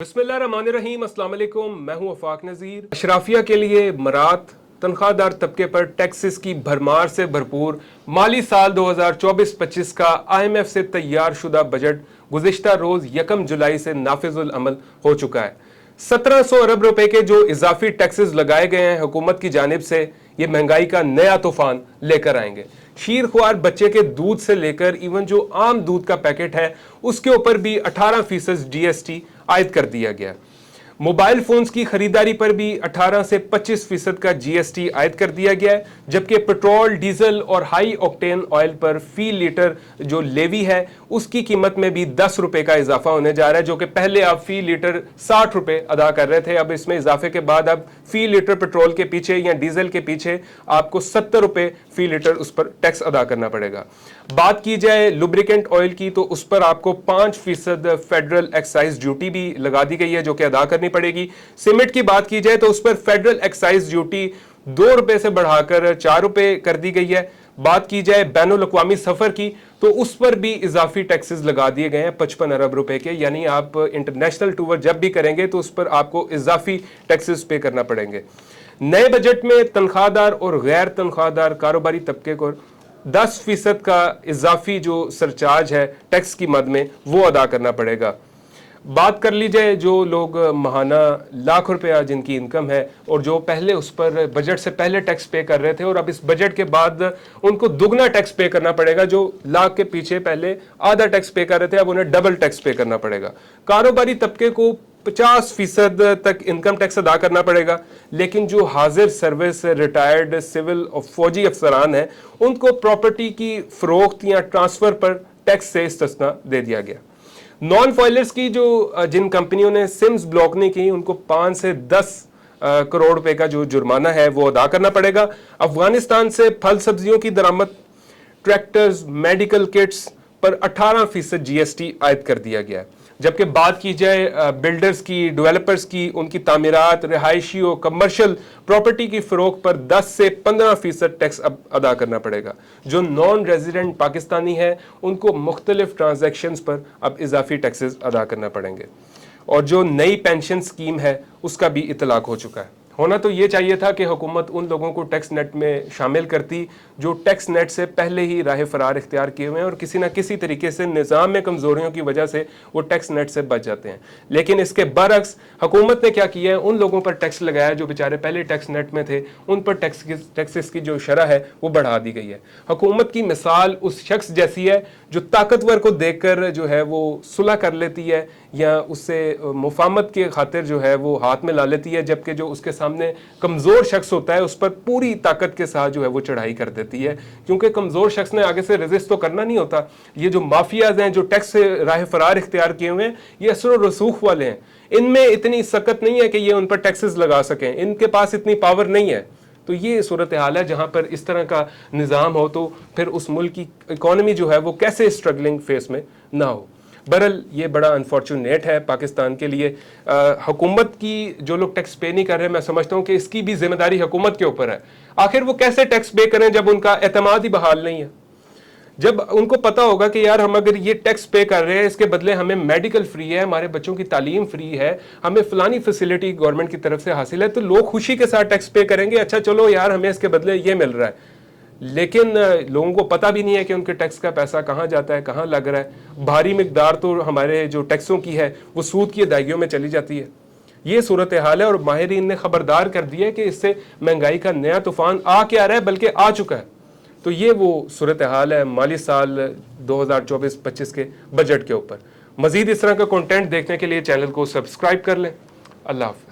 बिस्मिल्लाहिर्रहमानिर्रहीम, अस्सलाम वालेकुम। मैं हूं वफाक नज़ीर। अशराफिया के लिए मरात तनख्वाहदार तबके पर टैक्सेस की भरमार से भरपूर माली साल 2024-25 का IMF से तैयार शुदा बजट गुज़िश्ता रोज़ 1 जुलाई से नाफिजुल अमल हो चुका है। 1700 अरब रुपए के जो इजाफी टैक्सेस लगाए गए हैं हुकूमत की जानिब से, ये महंगाई का नया तूफान लेकर आएंगे। शीर ख्वार बच्चे के दूध से लेकर इवन जो आम दूध का पैकेट है उसके ऊपर भी 18% GST आयद कर दिया गया। मोबाइल फोन्स की खरीदारी पर भी 18 से 25% का GST आयद कर दिया गया है, जबकि पेट्रोल, डीजल और हाई ऑक्टेन ऑयल पर फी लीटर जो लेवी है उसकी कीमत में भी 10 रुपए का इजाफा होने जा रहा है, जो कि पहले आप फी लीटर 60 रुपए अदा कर रहे थे। अब इसमें इजाफे के बाद अब फी लीटर पेट्रोल के पीछे या डीजल के पीछे आपको 70 रुपए फी लीटर उस पर टैक्स अदा करना पड़ेगा। बात की जाए लुब्रिकेंट ऑयल की तो उस पर आपको 5% फेडरल एक्साइज ड्यूटी भी लगा दी गई है जो कि अदा करनी पड़ेगी। सीमेंट की बात की जाए तो उस पर फेडरल एक्साइज ड्यूटी 2 रुपए से बढ़ाकर 4 रुपए कर दी गई है। बात की जाए बैनुल अक़वामी सफर की तो उस पर भी इजाफी टैक्सेस लगा दिए गए हैं 55 अरब रुपए के, यानी आप इंटरनेशनल टूर जब भी करेंगे तो उस पर आपको इजाफी टैक्सेस पे करना पड़ेंगे। नए बजट में तनख्वाहदार और गैर तनख्वाहदार कारोबारी तबके को 10% का इजाफी जो सरचार्ज है टैक्स की मद में वो अदा करना पड़ेगा। बात कर ली जाए जो लोग माहाना लाख रुपया जिनकी इनकम है और जो पहले उस पर बजट से पहले टैक्स पे कर रहे थे और अब इस बजट के बाद उनको दुगना टैक्स पे करना पड़ेगा। जो लाख के पीछे पहले आधा टैक्स पे कर रहे थे अब उन्हें डबल टैक्स पे करना पड़ेगा। कारोबारी तबके को 50% तक इनकम टैक्स अदा करना पड़ेगा, लेकिन जो हाजिर सर्विस रिटायर्ड सिविल और फौजी अफसरान हैं उनको प्रॉपर्टी की फरोख्त या ट्रांसफर पर टैक्स से इस्तिस्ना दे दिया गया। नॉन फॉइलर्स की जो जिन कंपनियों ने सिम्स ब्लॉक नहीं की उनको 5 से 10 करोड़ रुपए का जो जुर्माना है वो अदा करना पड़ेगा। अफगानिस्तान से फल सब्जियों की दरामद, ट्रैक्टर्स, मेडिकल किट्स पर 18% GST आयद कर दिया गया है। जबकि बात की जाए बिल्डर्स की, डेवलपर्स की, उनकी तामीरात, रिहायशी और कमर्शियल प्रॉपर्टी की फरोख्त पर 10 से 15% टैक्स अब अदा करना पड़ेगा। जो नॉन रेजिडेंट पाकिस्तानी है उनको मुख्तलिफ ट्रांजैक्शंस पर अब इजाफी टैक्सेस अदा करना पड़ेंगे। और जो नई पेंशन स्कीम है उसका भी इतलाक हो चुका है। होना तो ये चाहिए था कि हुकूमत उन लोगों को टैक्स नेट में शामिल करती जो टैक्स नेट से पहले ही राह फरार इख्तियार किए हुए हैं और किसी ना किसी तरीके से निज़ाम में कमज़ोरियों की वजह से वो टैक्स नेट से बच जाते हैं। लेकिन इसके बरक्स हुकूमत ने क्या किया है, उन लोगों पर टैक्स लगाया जो बेचारे पहले टैक्स नेट में थे, उन पर टैक्सेस की जो शरह है वो बढ़ा दी गई है। हुकूमत की मिसाल उस शख्स जैसी है जो ताकतवर को देखकर जो है वो सुलह कर लेती है या उससे मुफाहमत के खातिर जो है वो हाथ में ला लेती है, जबकि जो उसके सामने कमज़ोर शख्स होता है उस पर पूरी ताकत के साथ जो है वो चढ़ाई कर देती है, क्योंकि कमज़ोर शख्स ने आगे से रेजिस्ट तो करना नहीं होता। ये जो माफियाज हैं जो टैक्स से राह फरार इख्तियार किए हुए हैं ये असर और रसूख वाले हैं, इनमें इतनी सकत नहीं है कि ये उन पर टैक्सेस लगा सकें, इनके पास इतनी पावर नहीं है। तो ये सूरत हाल है जहाँ पर इस तरह का निज़ाम हो तो फिर उस मुल्क की इकॉनमी जो है वो कैसे स्ट्रगलिंग फेस में ना हो। बहरहाल ये बड़ा अनफॉर्चुनेट है पाकिस्तान के लिए। हुकूमत की जो लोग टैक्स पे नहीं कर रहे, मैं समझता हूँ कि इसकी भी जिम्मेदारी हुकूमत के ऊपर है। आखिर वो कैसे टैक्स पे करें जब उनका एतमाद ही बहाल नहीं है। जब उनको पता होगा कि यार हम अगर ये टैक्स पे कर रहे हैं इसके बदले हमें मेडिकल फ्री है, हमारे बच्चों की तालीम फ्री है, हमें फलानी फैसिलिटी गवर्नमेंट की तरफ से हासिल है, तो लोग खुशी के साथ टैक्स पे करेंगे। अच्छा चलो यार हमें इसके बदले ये मिल रहा है। लेकिन लोगों को पता भी नहीं है कि उनके टैक्स का पैसा कहाँ जाता है, कहाँ लग रहा है। भारी मिकदार तो हमारे जो टैक्सों की है वो सूद की अदायगियों में चली जाती है। ये सूरत हाल है और माहिरीन ने खबरदार कर दिया है कि इससे महंगाई का नया तूफान आ क्या रहा है, बल्कि आ चुका है। तो ये वो सूरत हाल है माली साल 2024-25 के बजट के ऊपर। मजीद इस तरह का कंटेंट देखने के लिए चैनल को सब्सक्राइब कर लें। अल्लाह हाफ़िज़।